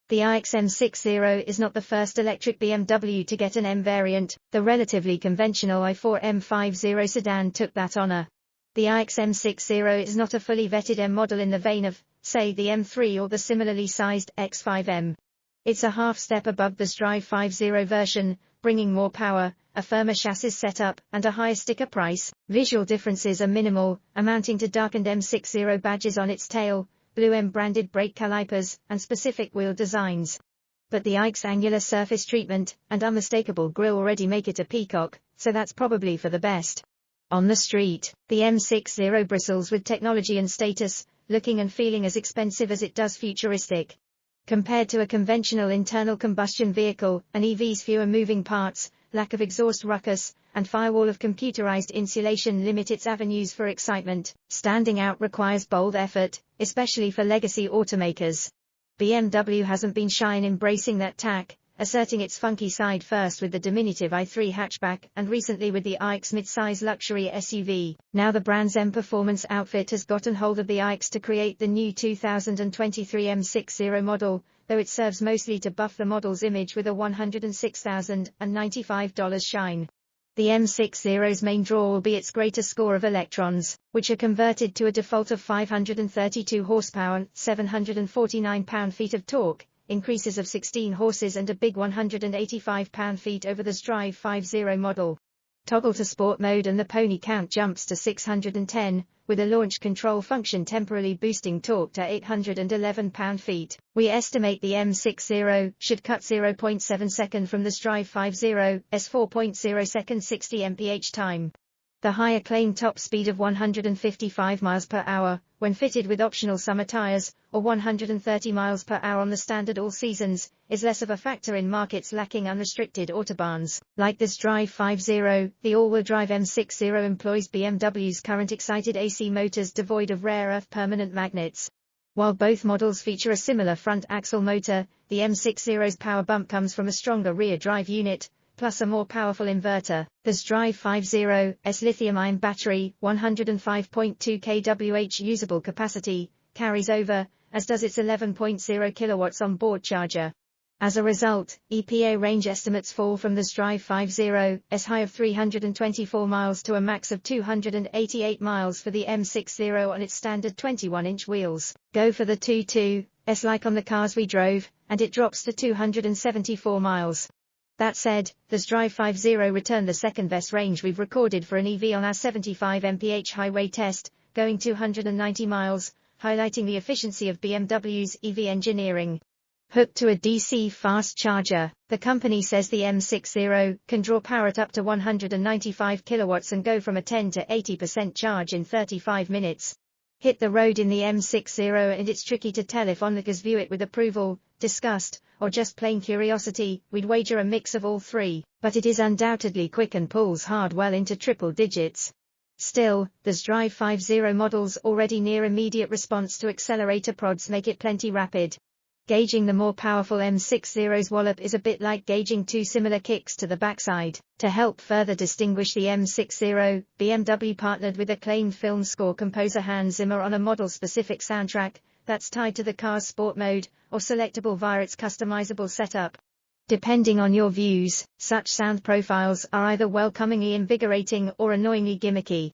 The iX M60 is not the first electric BMW to get an M variant. The relatively conventional i4 M50 sedan took that honor. The iX M60 is not a fully vetted M model in the vein of, say, the M3 or the similarly sized X5M. It's a half step above the Drive 50 version, bringing more power, a firmer chassis setup, and a higher sticker price. Visual differences are minimal, amounting to darkened M60 badges on its tail, blue M-branded brake calipers, and specific wheel designs. But the iQ's angular surface treatment and unmistakable grille already make it a peacock, so that's probably for the best. On the street, the M60 bristles with technology and status, looking and feeling as expensive as it does futuristic. Compared to a conventional internal combustion vehicle, an EV's fewer moving parts, lack of exhaust ruckus, and firewall of computerized insulation limit its avenues for excitement. Standing out requires bold effort, especially for legacy automakers. BMW hasn't been shy in embracing that tack, asserting its funky side first with the diminutive i3 hatchback and recently with the iX mid-size luxury SUV. Now the brand's M performance outfit has gotten hold of the iX to create the new 2023 M60 model, though it serves mostly to buff the model's image with a $106,095 shine. The M60's main draw will be its greater score of electrons, which are converted to a default of 532 horsepower, 749 pound-feet of torque, increases of 16 horses and a big 185 pound-feet over the Drive 50 model. Toggle to sport mode and the pony count jumps to 610, with a launch control function temporarily boosting torque to 811 pound-feet. We estimate the M60 should cut 0.7 second from the Drive 50's 4.0 second 60 mph time. The higher claimed top speed of 155 miles per hour, when fitted with optional summer tires, or 130 miles per hour on the standard all seasons, is less of a factor in markets lacking unrestricted autobahns. Like this Drive 50, the all-wheel drive M60 employs BMW's current excited AC motors devoid of rare earth permanent magnets. While both models feature a similar front axle motor, the M60's power bump comes from a stronger rear drive unit, plus a more powerful inverter. The Drive 50's lithium-ion battery, 105.2 kWh usable capacity, carries over, as does its 11.0 kilowatts on-board charger. As a result, EPA range estimates fall from the Drive 50's high of 324 miles to a max of 288 miles for the M60 on its standard 21-inch wheels. Go for the 2.2's like on the cars we drove, and it drops to 274 miles. That said, the Drive 50 returned the second best range we've recorded for an EV on our 75 mph highway test, going 290 miles, highlighting the efficiency of BMW's EV engineering. Hooked to a DC fast charger, the company says the M60 can draw power at up to 195 kilowatts and go from a 10 to 80% charge in 35 minutes. Hit the road in the M60 and it's tricky to tell if onlookers view it with approval, disgust, or just plain curiosity. We'd wager a mix of all three, but it is undoubtedly quick and pulls hard well into triple digits. Still, the Drive 50 model's already near immediate response to accelerator prods make it plenty rapid. Gauging the more powerful M60's wallop is a bit like gauging two similar kicks to the backside. To help further distinguish the M60, BMW partnered with acclaimed film score composer Hans Zimmer on a model-specific soundtrack that's tied to the car's sport mode, or selectable via its customizable setup. Depending on your views, such sound profiles are either welcomingly invigorating or annoyingly gimmicky.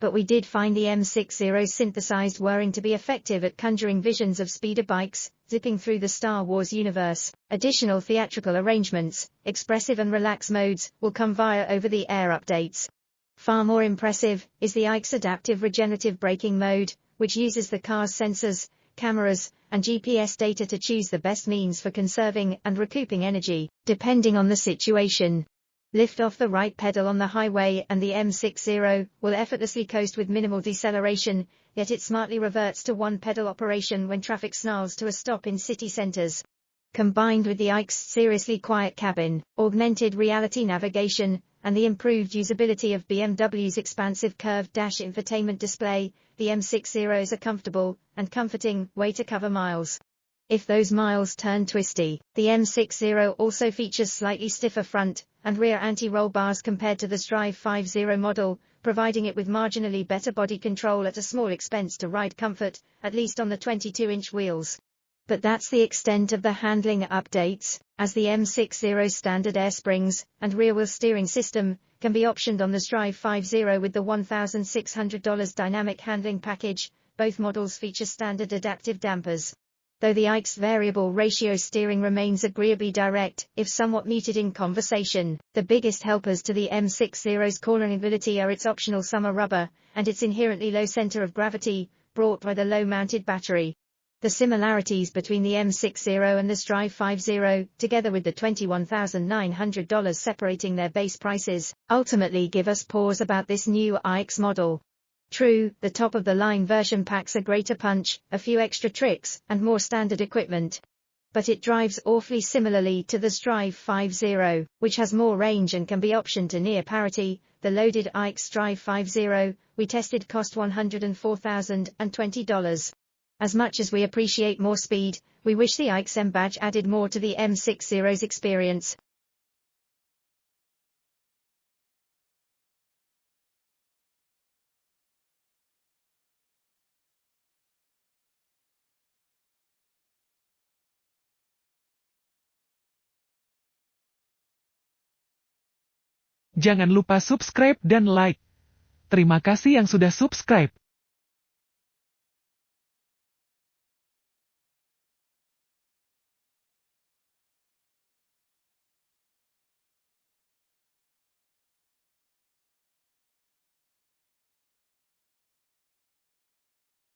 But we did find the M60's synthesized whirring to be effective at conjuring visions of speeder bikes, zipping through the Star Wars universe. Additional theatrical arrangements, expressive and relax modes, will come via over-the-air updates. Far more impressive is the iQ's adaptive regenerative braking mode, which uses the car's sensors, cameras, and GPS data to choose the best means for conserving and recouping energy, depending on the situation. Lift off the right pedal on the highway and the M60 will effortlessly coast with minimal deceleration, yet it smartly reverts to one-pedal operation when traffic snarls to a stop in city centers. Combined with the iQ's seriously quiet cabin, augmented reality navigation, and the improved usability of BMW's expansive curved dash infotainment display, the M60 is a comfortable and comforting way to cover miles. If those miles turn twisty, the M60 also features slightly stiffer front and rear anti-roll bars compared to the Drive 50 model, providing it with marginally better body control at a small expense to ride comfort, at least on the 22-inch wheels. But that's the extent of the handling updates, as the M60's standard air springs and rear-wheel steering system can be optioned on the Strive 50 with the $1,600 dynamic handling package. Both models feature standard adaptive dampers. Though the ICE's variable ratio steering remains agreeably direct, if somewhat muted in conversation, the biggest helpers to the M60's cornering ability are its optional summer rubber, and its inherently low center of gravity, brought by the low-mounted battery. The similarities between the M60 and the Strive 50, together with the $21,900 separating their base prices, ultimately give us pause about this new iX model. True, the top-of-the-line version packs a greater punch, a few extra tricks, and more standard equipment. But it drives awfully similarly to the Strive 50, which has more range and can be optioned to near parity. The loaded iX Strive 50 we tested cost $104,020. As much as we appreciate more speed, we wish the iX M badge added more to the M60's experience. Jangan lupa subscribe dan like. Terima kasih yang sudah subscribe.